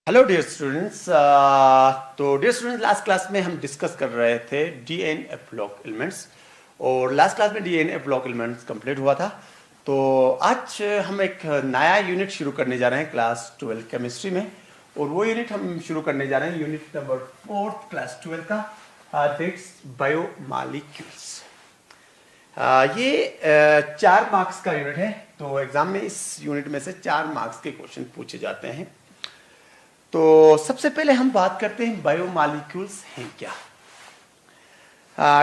Hello dear students. तो dear students, last class में हम डिस्कस कर रहे थे डीएनएफ ब्लॉक एलिमेंट्स और लास्ट क्लास में डीएनएफ ब्लॉक एलिमेंट्स कंप्लीट हुआ था। तो आज हम एक नया यूनिट शुरू करने जा रहे हैं क्लास 12 केमिस्ट्री में, और वो यूनिट हम शुरू करने जा रहे हैं यूनिट नंबर 4 क्लास 12 का, दैट्स बायोमॉलिक्यूल्स। ये 4 मार्क्स का यूनिट है, तो एग्जाम में इस यूनिट में से 4 मार्क्स के क्वेश्चन पूछे जाते हैं। तो सबसे पहले हम बात करते हैं बायोमॉलिक्यूल्स हैं क्या।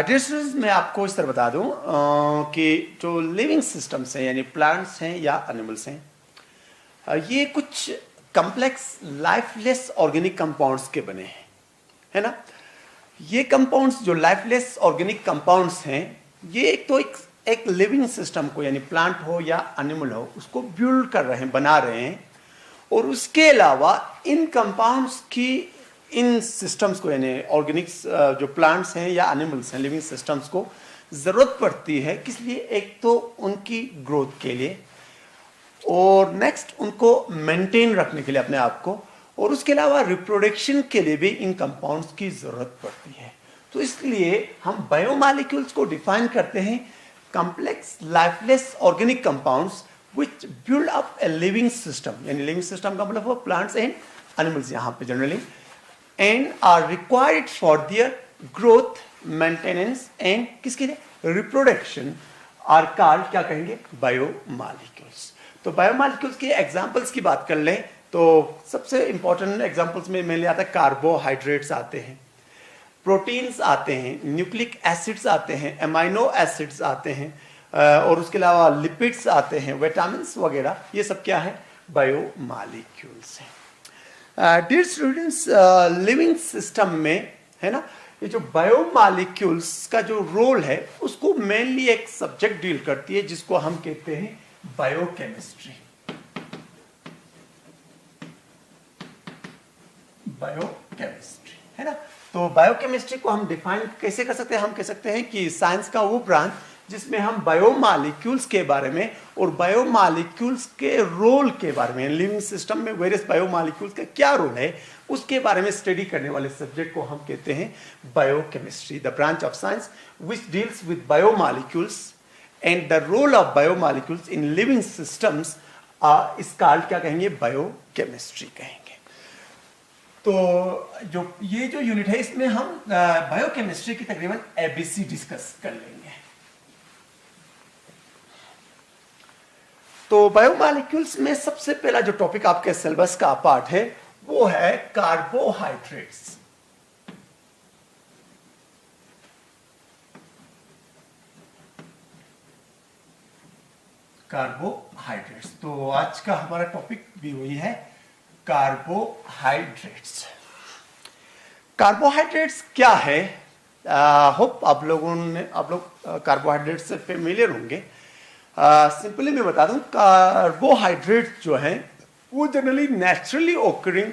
डियर स्टूडेंट्स, मैं आपको इस तरह बता दूं कि जो लिविंग सिस्टम्स हैं यानी प्लांट्स हैं या एनिमल्स हैं, ये कुछ कॉम्प्लेक्स लाइफलेस ऑर्गेनिक कंपाउंड्स के बने हैं, है ना। ये कंपाउंड्स जो लाइफलेस ऑर्गेनिक कंपाउंड्स हैं, ये एक लिविंग सिस्टम को यानी प्लांट हो या एनिमल हो उसको बिल्ड कर रहे हैं, बना रहे हैं। और उसके अलावा इन कंपाउंड्स की, इन सिस्टम्स को यानी ऑर्गेनिक्स जो प्लांट्स हैं या एनिमल्स हैं, लिविंग सिस्टम्स को ज़रूरत पड़ती है, किस लिए? एक तो उनकी ग्रोथ के लिए, और नेक्स्ट उनको मेंटेन रखने के लिए अपने आप को, और उसके अलावा रिप्रोडक्शन के लिए भी इन कंपाउंड्स की ज़रूरत पड़ती है। तो इसलिए हम बायोमॉलिक्यूल्स को डिफाइन करते हैं complex lifeless organic compounds which build up a living system, यानी living system का मतलब वो plants and animals यहाँ पे generally, and are required for their growth, maintenance and किसके लिए? reproduction are called, क्या कहेंगे? बायोमॉलिक्यूल्स। तो बायोमॉलिक्यूल्स के एग्जांपल्स की बात कर लें तो सबसे इंपॉर्टेंट एग्जांपल्स में मेनली आता है कार्बोहाइड्रेट्स आते हैं, प्रोटीन्स आते हैं, न्यूक्लिक एसिड्स आते हैं, एमाइनो एसिड्स आते हैं, और उसके अलावा लिपिड्स आते हैं, विटामिन्स वगैरह। ये सब क्या है? बायोमॉलिक्यूल्स हैं। डियर स्टूडेंट्स, लिविंग सिस्टम में, है ना, ये जो बायोमॉलिक्यूल्स का जो रोल है उसको मेनली एक सब्जेक्ट डील करती है जिसको हम कहते हैं बायोकेमिस्ट्री। बायोकेमिस्ट्री, है ना। तो बायोकेमिस्ट्री को हम डिफाइन कैसे कर सकते हैं? हम कह सकते हैं कि साइंस का वो ब्रांच जिसमें हम बायोमॉलिक्यूल्स के बारे में और बायोमॉलिक्यूल्स के रोल के बारे में, लिविंग सिस्टम में वेरियस बायोमॉलिक्यूल्स का क्या रोल है उसके बारे में स्टडी करने वाले सब्जेक्ट को हम कहते हैं biochemistry. The branch of science which deals with biomolecules and the role of biomolecules in living systems is called, क्या कहेंगे? बायोकेमिस्ट्री कहेंगे। तो ये जो यूनिट है इसमें हम बायोकेमिस्ट्री की तकरीबन एबीसी डिस्कस कर लेंगे। तो बायोमॉलिक्यूल्स में सबसे पहला जो टॉपिक आपके सिलेबस का पार्ट है वो है कार्बोहाइड्रेट्स। कार्बोहाइड्रेट्स, तो आज का हमारा टॉपिक भी वही है, कार्बोहाइड्रेट्स। कार्बोहाइड्रेट्स क्या है? होप आप लोग कार्बोहाइड्रेट्स से फेमिलियर होंगे। सिंपली मैं बता दूं, कार्बोहाइड्रेट जो हैं वो जनरली नेचुरली ओकरिंग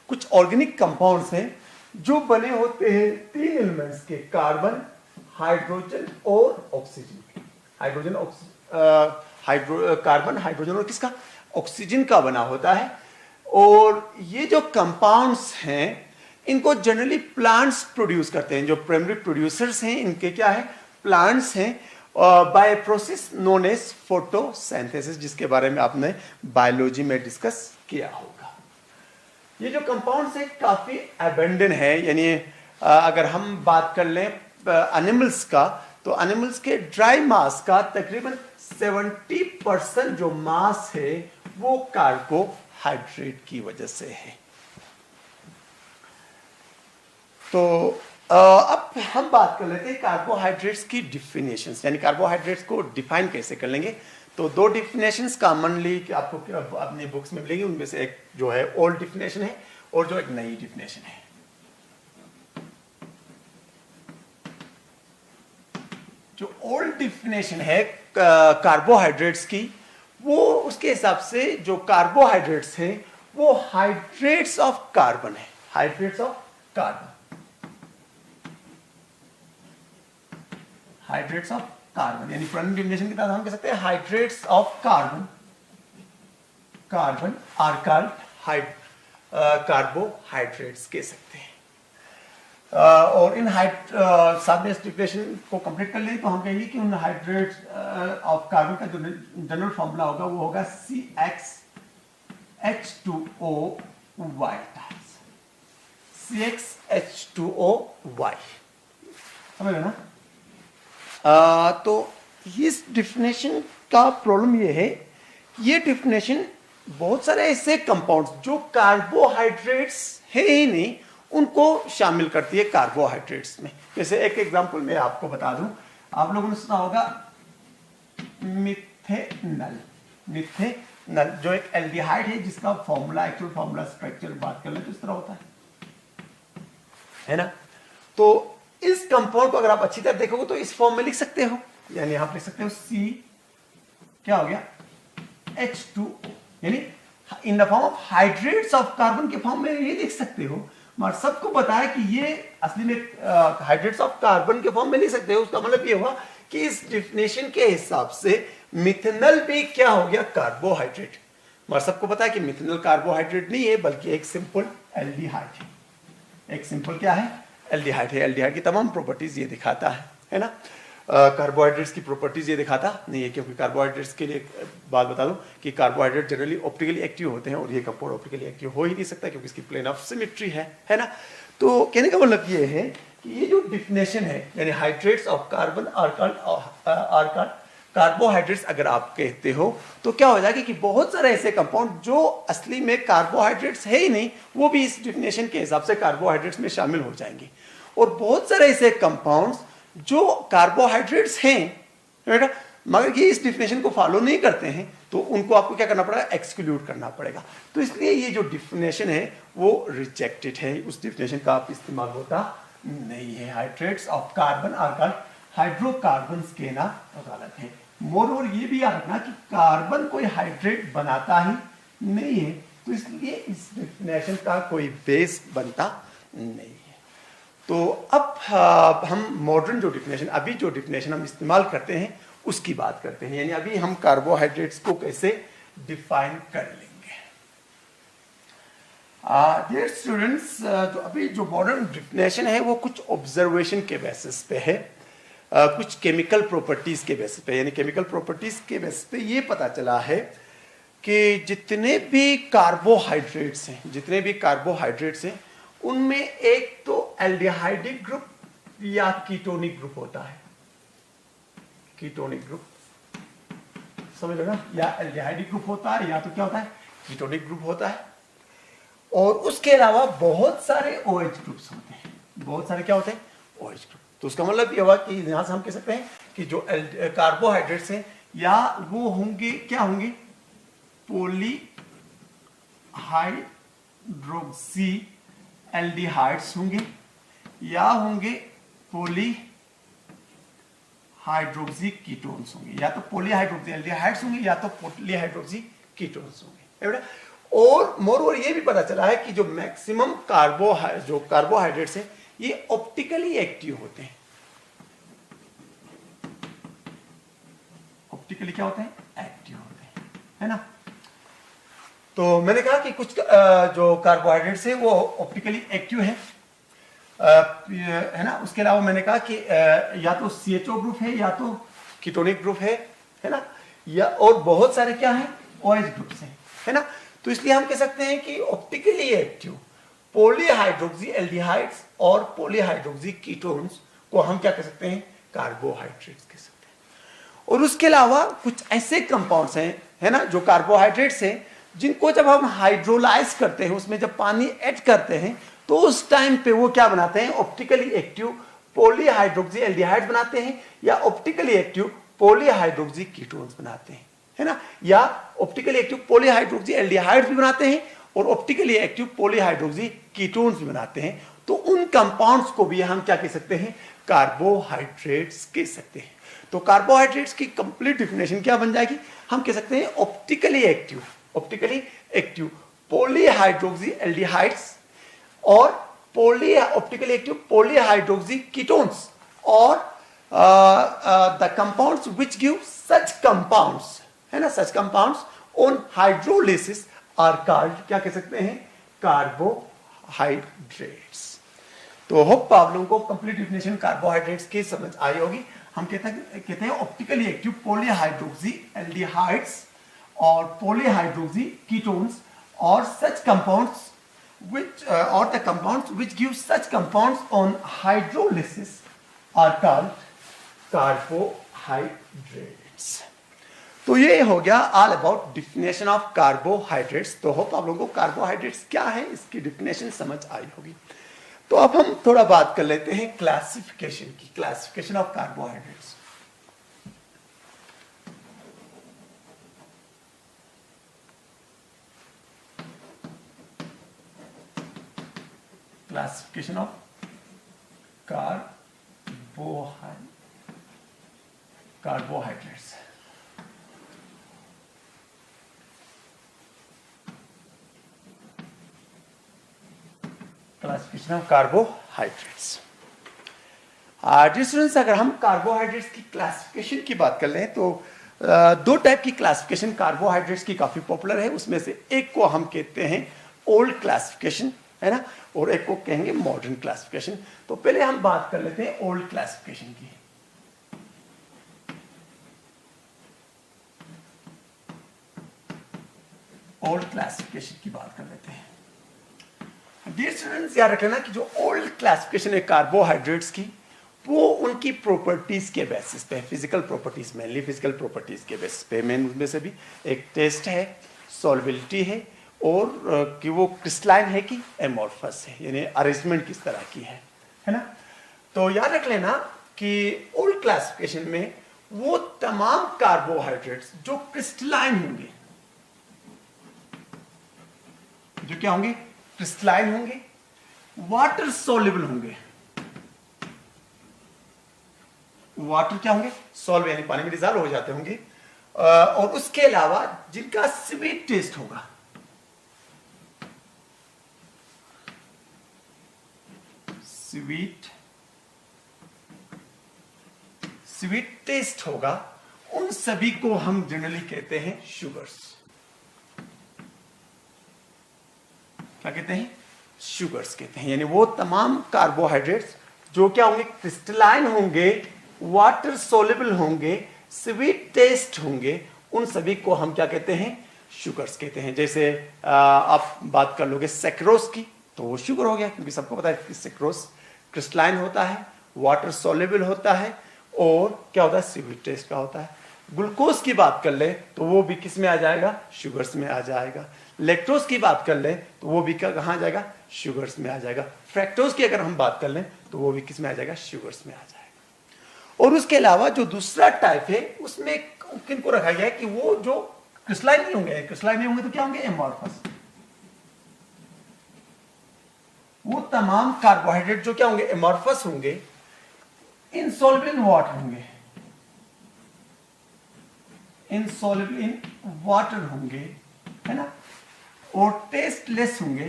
कुछ ऑर्गेनिक कंपाउंड्स हैं जो बने होते हैं 3 एलिमेंट्स के, कार्बन, हाइड्रोजन और ऑक्सीजन। कार्बन, हाइड्रोजन और किसका? ऑक्सीजन का बना होता है। और ये जो कंपाउंड्स हैं इनको जनरली प्लांट्स प्रोड्यूस करते हैं। जो प्राइमरी प्रोड्यूसर्स हैं इनके क्या है? प्लांट्स हैं, by process known as photosynthesis, जिसके बारे में आपने बायोलॉजी में डिस्कस किया होगा। ये जो कंपाउंड्स है काफी अबेंडेंट है, यानी अगर हम बात कर लें एनिमल्स का, तो एनिमल्स के ड्राई मास का तकरीबन 70% जो मास है वो कार्बोहाइड्रेट की वजह से है। तो अब हम बात कर लेते हैं कार्बोहाइड्रेट्स की डिफिनेशंस, यानी कार्बोहाइड्रेट्स को डिफाइन कैसे कर लेंगे। तो 2 डिफिनेशंस कॉमनली आपको अपनी बुक्स में मिलेंगी, उनमें से एक जो है ओल्ड डिफिनेशन है और जो एक नई डिफिनेशन है। जो ओल्ड डिफिनेशन है कार्बोहाइड्रेट्स की, वो उसके हिसाब से जो कार्बोहाइड्रेट्स है वो हाइड्रेट्स ऑफ कार्बन है। Hydrates of carbon, hydrates of carbon, यानी पुरानी डिफिनेशन के तहत हम कह सकते हैं hydrates of carbon, carbon are called carbohydrates कह सकते हैं। और इन साथ में इस डिफिनेशन को कंप्लीट कर लें तो हम कहेंगे कि उन हाइड्रेट्स ऑफ कार्बन का जो जनरल फॉर्मूला होगा वो होगा CxH2OY टाइम्स CxH2OY। समझ रहे ना? तो इस डिफिनेशन का प्रॉब्लम ये है, ये डिफिनेशन बहुत सारे ऐसे कंपाउंड्स जो कार्बोहाइड्रेट्स है ही नहीं उनको शामिल करती है कार्बोहाइड्रेट्स में। जैसे एक एग्जांपल मैं आपको बता दूं, आप लोगों ने सुना होगा मिथेनल। मिथेनल जो एक एल्डिहाइड है जिसका फॉर्मूला, एक्चुअल फॉर्मूला स्ट्रक्चर बात कर ले तो इस तरह होता है ना? तो इस कंपाउंड को अगर आप अच्छी तरह देखोगे तो इस फॉर्म में लिख सकते हो, यानी आप लिख सकते हो C क्या हो गया H2O, यानी in the form of hydrates of carbon के फॉर्म में ये लिख सकते हो। मगर सबको पता है कि ये असली में हाइड्रेट्स ऑफ कार्बन के फॉर्म में लिख सकते हो। उसका मतलब ये हुआ कि इस डिफिनेशन के हिसाब से मिथेनल भी क्या हो गया कार्बोहाइड्रेट। मगर सबको पता है कि मिथेनल कार्बोहाइड्रेट नहीं है बल्कि एक सिंपल एल्डिहाइड है। एक सिंपल क्या है एल्डिहाइड है। एल्डिहाइड की तमाम प्रॉपर्टीज ये दिखाता है ना? कार्बोहाइड्रेट्स की प्रॉपर्टीज ये दिखाता नहीं है, क्योंकि कार्बोहाइड्रेट्स के लिए बात बता दूं कि कार्बोहाइड्रेट जनरली ऑप्टिकली एक्टिव होते हैं और ये कंपाउंड ऑप्टिकली एक्टिव हो ही नहीं सकता क्योंकि इसकी प्लेन ऑफ सिमेट्री है ना? तो कहने का मतलब ये है कि ये जो डिफिनेशन है यानी हाइड्रेट्स ऑफ कार्बन कार्बोहाइड्रेट्स अगर आप कहते हो तो क्या हो जाएगा कि बहुत सारे ऐसे कंपाउंड जो असली में कार्बोहाइड्रेट्स है ही नहीं वो भी इस डिफिनेशन के हिसाब से कार्बोहाइड्रेट्स में शामिल हो जाएंगे। और बहुत सारे ऐसे कंपाउंड्स जो कार्बोहाइड्रेट्स हैं बेटा मगर ये इस डिफिनेशन को फॉलो नहीं करते हैं तो उनको आपको क्या करना पड़ेगा एक्सक्लूड करना पड़ेगा। तो इसलिए ये जो डिफिनेशन है वो रिजेक्टेड है, उस डिफिनेशन का आप इस्तेमाल होता नहीं है। हाइड्रेट्स ऑफ कार्बन हाइड्रोकार्बन्स कहना गलत है। मोर और ये भी याद रखना कि कार्बन कोई हाइड्रेट बनाता ही नहीं है तो इसलिए इस डिफिनेशन का कोई बेस बनता नहीं है। तो अब हम मॉडर्न जो डिफिनेशन अभी जो डिफिनेशन हम इस्तेमाल करते हैं उसकी बात करते हैं, यानी अभी हम कार्बोहाइड्रेट्स को कैसे डिफाइन कर लेंगे। डियर स्टूडेंट्स, जो अभी जो मॉडर्न डिफिनेशन है वो कुछ ऑब्जर्वेशन के बेसिस पे है, कुछ केमिकल प्रॉपर्टीज के बेसिस पे। यानी केमिकल प्रॉपर्टीज के बेसिस पे ये पता चला है कि जितने भी कार्बोहाइड्रेट्स हैं उनमें एक तो एल्डिहाइडिक ग्रुप या कीटोनिक ग्रुप होता है। कीटोनिक ग्रुप समझ लो ना, या एल्डिहाइडिक ग्रुप होता है या तो क्या होता है कीटोनिक ग्रुप होता है। और उसके अलावा बहुत सारे OH ग्रुप्स होते हैं। बहुत सारे क्या होते हैं OH ग्रुप। तो उसका मतलब ये हुआ कि यहां से हम कह सकते हैं कि जो कार्बोहाइड्रेट्स हैं या वो होंगे क्या होंगे पॉलीहाइड्रोक्सी एल्डिहाइड्स होंगे या होंगे पॉलीहाइड्रोक्सी कीटोन्स होंगे, या तो पॉलीहाइड्रोक्सी एल्डिहाइड्स होंगे या तो पॉलीहाइड्रोक्सी कीटोन्स होंगे। और मोर ये भी पता चला है कि जो मैक्सिमम कार्बोहाइड्रेट्स है ये ऑप्टिकली एक्टिव होते हैं। ऑप्टिकली क्या होते हैं एक्टिव होते हैं, है ना? तो मैंने कहा कि कुछ जो कार्बोहाइड्रेट्स है वो ऑप्टिकली एक्टिव है ना? उसके अलावा मैंने कहा कि या तो CHO ग्रुप है या तो कीटोनिक ग्रुप है ना? या और बहुत सारे क्या है OH ग्रुप्स हैं, है ना? तो इसलिए हम कह सकते हैं कि ऑप्टिकली एक्टिव पॉलीहाइड्रोक्सी एल्डिहाइड्स और पॉलीहाइड्रोक्सी कीटोन्स को हम क्या कह सकते हैं कार्बोहाइड्रेट्स कह सकते हैं। और उसके अलावा कुछ ऐसे कंपाउंड्स हैं, है ना, जो कार्बोहाइड्रेट्स हैं जिनको जब हम हाइड्रोलाइज करते हैं, उसमें जब पानी ऐड करते हैं तो उस टाइम पे वो क्या बनाते हैं ऑप्टिकली एक्टिव पॉलीहाइड्रोक्सी एल्डिहाइड्स बनाते हैं या ऑप्टिकली एक्टिव पॉलीहाइड्रोक्सी कीटोन्स बनाते हैं, है ना? या ऑप्टिकली एक्टिव पॉलीहाइड्रोक्सी एल्डिहाइड्स भी बनाते हैं और ऑप्टिकली एक्टिव पॉलीहाइड्रोक्सी कीटोन्स भी बनाते हैं। तो उन कंपाउंड्स को भी हम क्या कह सकते हैं कार्बोहाइड्रेट्स कह सकते हैं। तो कार्बोहाइड्रेट्स की कंप्लीट डिफिनेशन क्या बन जाएगी, हम कह सकते हैं ऑप्टिकली एक्टिव पॉलीहाइड्रोक्सी एल्डिहाइड्स और ऑप्टिकली एक्टिव पॉलीहाइड्रोक्सी कीटोन्स और the compounds which give such compounds, है ना, such compounds on hydrolysis are called क्या कह सकते हैं कार्बोहाइड्रेट्स। तो होप आप लोगों को कंप्लीट डिफिनेशन कार्बोहाइड्रेट्स की समझ आई होगी। हम कहते हैं ऑप्टिकली एक्टिव पॉलीहाइड्रोक्सी एल्डिहाइड्स और पॉलीहाइड्रोक्सी कीटोन्स और सच compounds or the compounds which give such compounds on hydrolysis are called carbohydrates। तो ये हो गया all about definition of carbohydrates. तो होप आप लोगों को कार्बोहाइड्रेट्स क्या है इसकी डिफिनेशन समझ आई होगी। तो अब हम थोड़ा बात कर लेते हैं क्लासिफिकेशन की, classification of carbohydrates. Classification of carbohydrates. Classification of carbohydrates. Students, अगर हम कार्बोहाइड्रेट्स की क्लासिफिकेशन की बात कर लें तो दो टाइप की क्लासिफिकेशन कार्बोहाइड्रेट्स की काफी पॉपुलर है। उसमें से एक को हम कहते हैं ओल्ड क्लासिफिकेशन, है ना, और एक को कहेंगे मॉडर्न क्लासिफिकेशन। तो पहले हम बात कर लेते हैं ओल्ड क्लासिफिकेशन की। ओल्ड क्लासिफिकेशन की बात कर लेते हैं। डियर स्टूडेंट्स, याद रख लेना कि जो ओल्ड क्लासिफिकेशन है कार्बोहाइड्रेट्स की, वो उनकी प्रॉपर्टीज के बेसिस पे, physical properties, mainly physical properties के बेसिस पे, मेन उनमें से भी एक टेस्ट है, सॉल्युबिलिटी है, और कि वो क्रिस्टलाइन है कि एमोर्फस है, यानी अरेंजमेंट किस तरह की है ना। तो याद रख लेना कि ओल्ड क्लासिफिकेशन में वो तमाम कार्बोहाइड्रेट्स जो क्रिस्टलाइन होंगे, जो क्या होंगे, क्रिस्टलाइन होंगे, वाटर सोल्युबल होंगे। वाटर क्या होंगे, सॉल्व यानी पानी में डिजॉल्व हो जाते होंगे, और उसके अलावा जिनका स्वीट टेस्ट होगा, स्वीट टेस्ट होगा, उन सभी को हम जनरली कहते हैं शुगर्स। क्या कहते हैं, शुगर्स कहते हैं। यानी वो तमाम कार्बोहाइड्रेट्स जो क्या होंगे, क्रिस्टलाइन होंगे, वाटर सोल्युबल होंगे, स्वीट टेस्ट होंगे, उन सभी को हम क्या कहते हैं, शुगर्स कहते हैं। जैसे आप बात कर लोगे सेक्रोस की, तो वो शुगर हो गया, क्योंकि सबको पता है कि सेक्रोस क्रिस्टलाइन होता है, वाटर सोल्युबल होता है, और क्या होता है, स्वीट टेस्ट का होता है। ग्लूकोज की बात कर ले तो वो भी किस में आ जाएगा, शुगर्स में आ जाएगा। लैक्टोज की बात कर ले तो वो भी कहाँ आ जाएगा, शुगर्स में आ जाएगा। फ्रैक्टोज की अगर हम बात कर लें तो वो भी किस में आ जाएगा, शुगर्स में आ जाएगा। और उसके अलावा जो दूसरा टाइप है उसमें किनको रखा गया है कि वो जो क्रिस्टलाइन नहीं होंगे, क्रिस्टलाइन नहीं होंगे तो क्या होंगे, एमोर्फस। वो तमाम कार्बोहाइड्रेट जो क्या होंगे, एमोर्फस होंगे, इनसॉल्युबल इन वाटर होंगे, इनसॉल्युबल इन वाटर होंगे, है ना, और टेस्टलेस होंगे,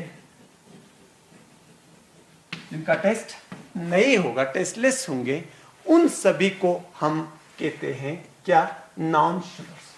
जिनका टेस्ट नहीं होगा, टेस्टलेस होंगे, उन सभी को हम कहते हैं क्या, नॉन शुगर्स।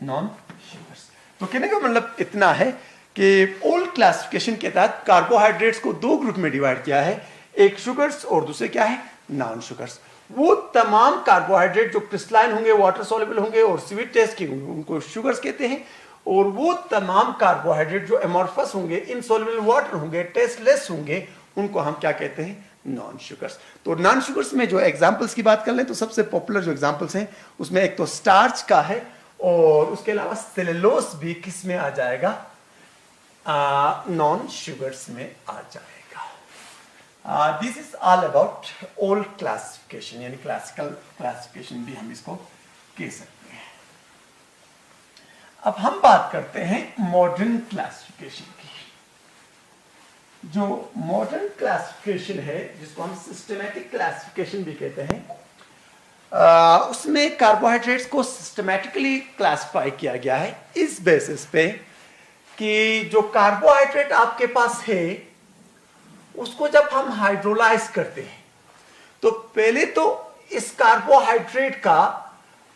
Non sugars. तो कहने का मतलब इतना है कि ओल्ड क्लासिफिकेशन के तहत कार्बोहाइड्रेट्स को दो ग्रुप में डिवाइड किया है, एक शुगर्स और दूसरे क्या है, नॉन शुगर्स। वो तमाम कार्बोहाइड्रेट जो क्रिस्टलाइन होंगे, वाटर सोल्युबल होंगे और स्वीट टेस्ट के होंगे, उनको शुगर्स कहते हैं। और वो तमाम कार्बोहाइड्रेट जो एमोर्फस होंगे, इनसॉल्युबल वाटर होंगे, टेस्टलेस होंगे, उनको हम क्या कहते हैं, नॉन शुगर्स। तो नॉन शुगर्स में जो एग्जांपल्स की बात कर लें तो सबसे पॉपुलर जो एग्जांपल्स हैं उसमें एक तो स्टार्च का है, और उसके अलावा सेलुलोज भी किस में आ जाएगा, नॉन शुगर्स में आ जाएगा। This is all about old classification, यानी क्लासिकल क्लासिफिकेशन भी हम इसको कह सकते हैं। अब हम बात करते हैं मॉडर्न क्लासिफिकेशन की। जो मॉडर्न क्लासिफिकेशन है, जिसको हम सिस्टमैटिक क्लासिफिकेशन भी कहते हैं, उसमें कार्बोहाइड्रेट्स को सिस्टमैटिकली क्लासिफाई किया गया है इस बेसिस पे कि जो कार्बोहाइड्रेट आपके पास है उसको जब हम हाइड्रोलाइज करते हैं तो पहले तो इस कार्बोहाइड्रेट का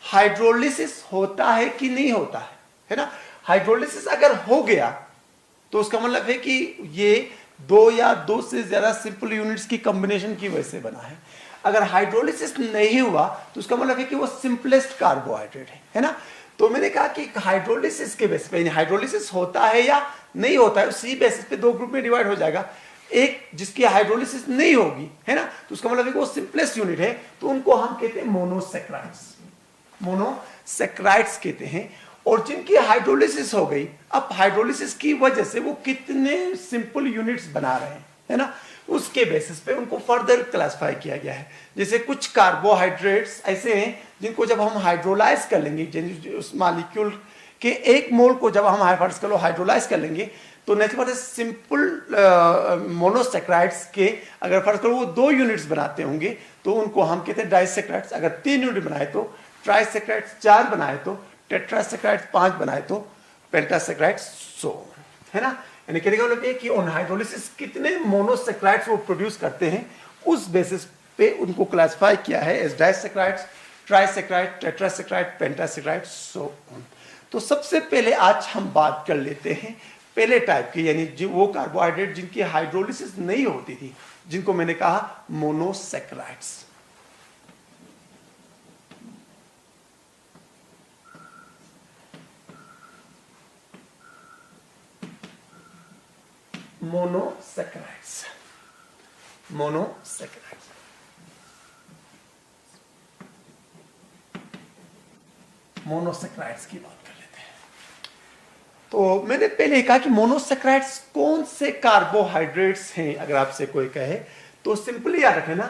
हाइड्रोलिसिस होता है कि नहीं होता है, है ना। हाइड्रोलिसिस अगर हो गया तो उसका मतलब है कि ये दो या दो से ज्यादा सिंपल यूनिट्स की कॉम्बिनेशन की वजह से बना है। अगर हाइड्रोलिसिस नहीं हुआ तो उसका मतलब है कि वो सिंपलेस्ट कार्बोहाइड्रेट है ना। तो मैंने कहा कि हाइड्रोलिसिस के बेसिस पे, हाइड्रोलिसिस होता है या नहीं होता है, उसी बेसिस पे दो ग्रुप में डिवाइड हो जाएगा। एक जिसकी हाइड्रोलिसिस नहीं होगी, है ना, तो उसका मतलब है कि वो सिंपलेस्ट यूनिट है, तो उनको हम कहते हैं मोनोसेक्राइड्स। मोनोसेक्राइड्स कहते हैं। और जिनकी हाइड्रोलिसिस हो गई, अब हाइड्रोलिसिस की वजह से वो कितने सिंपल यूनिट्स बना रहे हैं, है ना, उसके बेसिस पे उनको फर्दर क्लासिफाई किया गया है। जैसे कुछ कार्बोहाइड्रेट्स ऐसे हैं जिनको जब हम हाइड्रोलाइज कर लेंगे, उस मॉलिक्यूल के एक मोल को जब हम हाइड्रोलाइज कर लेंगे, तो नेचुरल बात है सिंपल मोनोसेक्राइड्स के अगर फर्ज करो वो 2 यूनिट्स बनाते होंगे तो उनको हम कहते हैं डाइसेक्राइड्स। अगर 3 यूनिट बनाए तो ट्राइसेक्राइड्स, 4 बनाए तो टेट्रासेक्राइड्स, 5 बनाए तो पेंटासेक्राइड्स, है ना। यानी कहने का मतलब ये कि ऑन हाइड्रोलिसिस कितने मोनोसेक्राइड्स वो प्रोड्यूस करते हैं, उस बेसिस पे उनको क्लासिफाई किया है as disaccharides, trisaccharide, tetrasaccharide, pentasaccharide, so on. तो सबसे पहले आज हम बात कर लेते हैं पहले टाइप की, यानी जो वो कार्बोहाइड्रेट जिनकी हाइड्रोलिसिस नहीं होती थी, जिनको मैंने कहा मोनोसेक्राइड्स। मोनोसेक्राइड्स की बात कर लेते हैं। तो मैंने पहले कहा कि मोनोसेक्राइड्स कौन से कार्बोहाइड्रेट्स हैं। अगर आपसे कोई कहे तो सिंपली याद रखें ना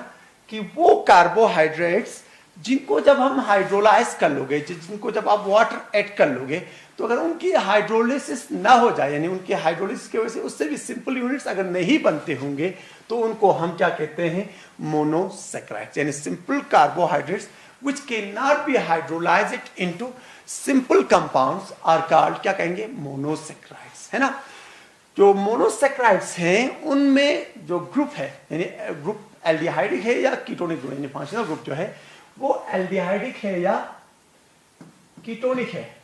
कि वो कार्बोहाइड्रेट्स जिनको जब हम हाइड्रोलाइज कर लोगे, जिनको जब आप वाटर ऐड कर लोगे, तो अगर उनकी हाइड्रोलिसिस ना हो जाए, यानी उनकी हाइड्रोलिसिस की वजह से उससे भी सिंपल यूनिट्स अगर नहीं बनते होंगे, तो उनको हम क्या कहते हैं, मोनोसेक्राइड्स। यानी simple carbohydrates which cannot be hydrolyzed into simple compounds are called, क्या कहेंगे, मोनोसेक्राइड्स, है ना। जो मोनोसेक्राइड्स हैं उनमें जो ग्रुप है, यानी ग्रुप एल्डिहाइडिक है या कीटोनिक ग्रुप, यानी फंक्शनल ग्रुप जो है वो एल्डिहाइडिक है या कीटोनिक है,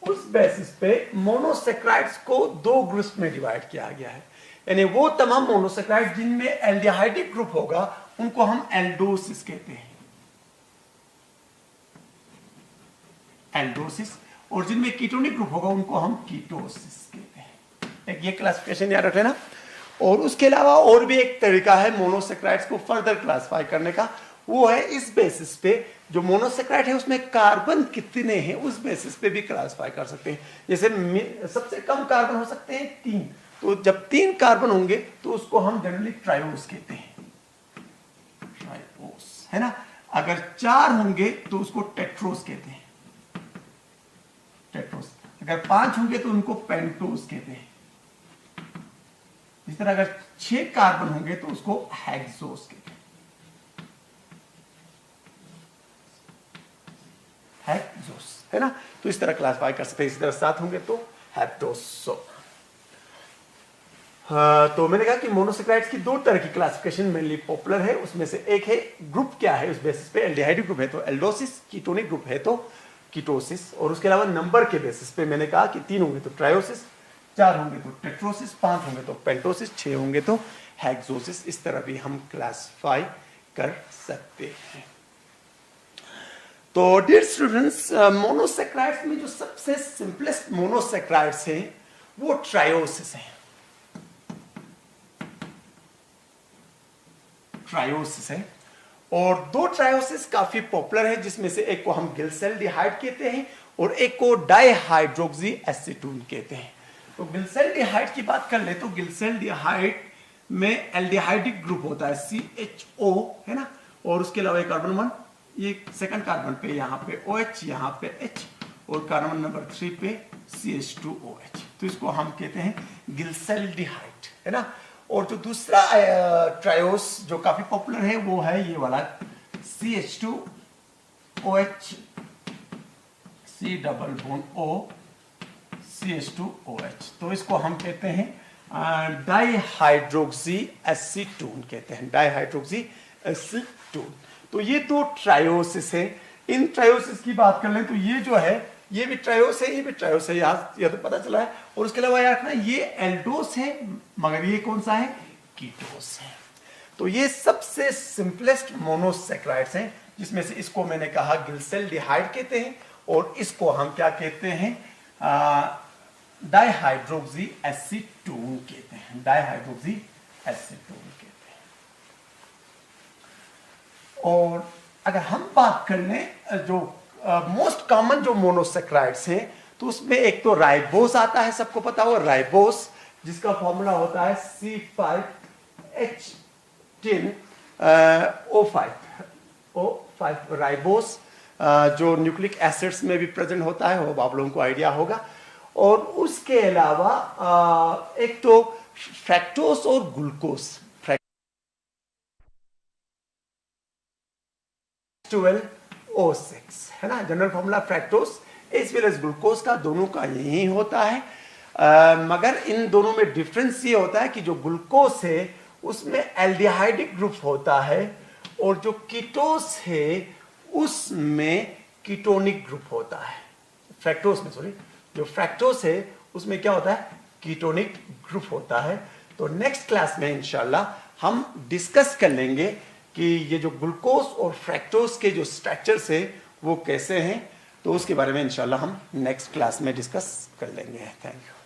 उस बेसिस पे मोनोसेक्राइड्स को 2 ग्रुप्स में डिवाइड किया गया है। यानी वो तमाम मोनोसेक्राइड जिनमें एल्डिहाइडिक ग्रुप होगा उनको हम एल्डोसिस कहते हैं, एल्डोसिस, और जिनमें कीटोनिक ग्रुप होगा उनको हम कीटोसिस कहते हैं। एक ये क्लासिफिकेशन याद रखें ना। और उसके अलावा और भी एक तरीका है मोनोसेक्राइड्स को फर्दर क्लासिफाई करने का, वो है इस बेसिस पे जो मोनोसेक्राइड है उसमें कार्बन कितने हैं उस बेसिस पे भी क्लासिफाई कर सकते हैं। जैसे सबसे कम कार्बन हो सकते हैं 3, तो जब 3 कार्बन होंगे तो उसको हम जनरली ट्रायोस कहते हैं, ट्रायोस, है ना। अगर 4 होंगे तो उसको टेट्रोस कहते हैं, टेट्रोस। अगर 5 होंगे तो उनको पेंटोस कहते हैं। इस तरह अगर 6 कार्बन होंगे तो उसको हेक्सोस कहते हैं, हेक्सोस, है ना। तो इस तरह क्लासिफाई कर सकते हैं। इसी तरह 7 होंगे तो हेप्टोसो। तो मैंने कहा कि मोनोसेक्राइड्स की 2 तरह की क्लासिफिकेशन मेनली पॉपुलर है। उसमें से एक है ग्रुप क्या है उस बेसिस पे, एल्डिहाइडिक ग्रुप है तो एल्डोसिस, कीटोनिक ग्रुप है तो कीटोसिस। और उसके अलावा नंबर के बेसिस पे मैंने कहा कि 3 होंगे तो ट्रायोसिस, 4 होंगे तो टेट्रोसिस, 5 होंगे तो पेंटोसिस, 6 होंगे तो हेक्सोसिस। इस तरह भी हम क्लासिफाई कर सकते हैं। तो डियर स्टूडेंट्स, मोनोसेक्राइड्स में जो सबसे सिंपलेस्ट मोनोसेक्राइड्स हैं वो ट्रायोसिस हैं, ट्रायोसिस है। और 2 ट्रायोसिस काफी पॉपुलर है, जिसमें से एक को हम गिल्सेल्डिहाइड कहते हैं और एक को डाइहाइड्रोक्सी एसीटोन कहते हैं। तो गिल्सेल्डिहाइड की बात कर ले तो गिल्सेल्डिहाइड में एल्डिहाइडिक ग्रुप होता है CHO, है ना। और उसके अलावा कार्बन 1, ये सेकंड कार्बन पे यहाँ पे OH, यहाँ पे H, और कार्बन नंबर 3 पे CH2OH। तो इसको हम कहते हैं गिल्सेल्डिहाइड, है ना। और जो दूसरा ट्रायोस जो काफी पॉपुलर है वो है ये वाला CH2OH, C double bond O, CH2OH। तो इसको हम कहते हैं डाइहाइड्रोक्सी एसीटोन कहते हैं, डाइहाइड्रोक्सी एसीटोन। तो ये 2 ट्रायोसिस है। इन ट्रायोसिस की बात कर लें तो ये जो है ये भी ट्रायोस है, ये भी ट्रायोस है, यह तो पता चला है। और उसके अलावा याद रखना ये एल्डोस है, मगर ये कौन सा है, कीटोस है। तो ये सबसे सिंपलेस्ट मोनोसेक्राइड्स हैं, जिसमें से इसको मैंने कहा ग्लिसरॉल्डिहाइड कहते हैं, और इसको हम क्या कहते हैं, डाइहाइड्रोक्सी एसीटोन कहते हैं, डाइहाइड्रोक्सी एसीटोन कहते हैं। और अगर हम बात कर लें जो मोस्ट कॉमन जो मोनोसेक्राइड्स हैं, तो उसमें एक तो राइबोस आता है, सबको पता हो राइबोस, जिसका फॉर्मूला होता है C5H10O5 राइबोस, जो न्यूक्लिक एसिड्स में भी प्रेजेंट होता है, वो आप लोगों को आइडिया होगा। और उसके अलावा एक तो फ्रैक्टोस और ग्लूकोस, H12O6 है ना, general formula fructose as well as glucose का, दोनों का यही होता है। मगर इन दोनों में डिफरेंस ये होता है कि जो ग्लूकोज है उसमें एल्डिहाइडिक ग्रुप होता है, और जो कीटोस है उसमें कीटोनिक ग्रुप होता है। फ्रैक्टोस में सॉरी, जो फ्रैक्टोस है उसमें क्या होता है, कीटोनिक ग्रुप होता है। तो नेक्स्ट क्लास में इंशाल्लाह हम डिस्कस कर लेंगे कि ये जो ग्लूकोज और फ्रैक्टोस के जो स्ट्रक्चर्स है वो कैसे हैं, तो उसके बारे में इंशाल्लाह हम नेक्स्ट क्लास में डिस्कस कर लेंगे। Thank you.